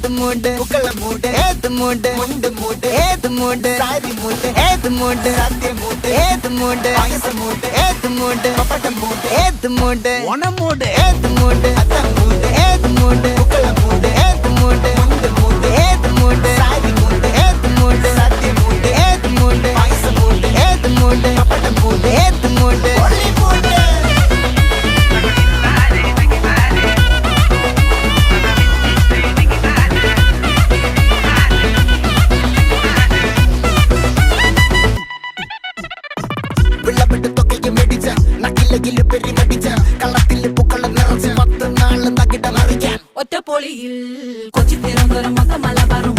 ഏത് മൂട് പുക്കള മൂട് ഏത് മൂട് മുണ്ട് മൂട് ഏത് മൂട് സാരി മൂട് ഏത് മൂട് സദ്യ മൂട് ഏത് മൂട് പായസ മൂട് ഏത് മൂട് പപ്പടം മൂട് ഏത് മൂട് ഓണം മൂട് ഏത് മൂട് അത്തം മൂട് ഏത് മൂട് പുക്കള മൂട് ഏത് മൂട് മുണ്ട് മൂട് ഏത് മൂട് സാരി മൂട് ഏത് മൂട് സദ്യ മൂട് ഏത് മൂട് പായസ മൂട് ഏത് മൂട് പപ്പടം മൂട് ഏത് മൂട് ഒളി മൂട് ഒറ്റപ്പൊളിയിൽ കൊച്ചി തിരുവനന്തപുരം മൊത്തം മലബാറും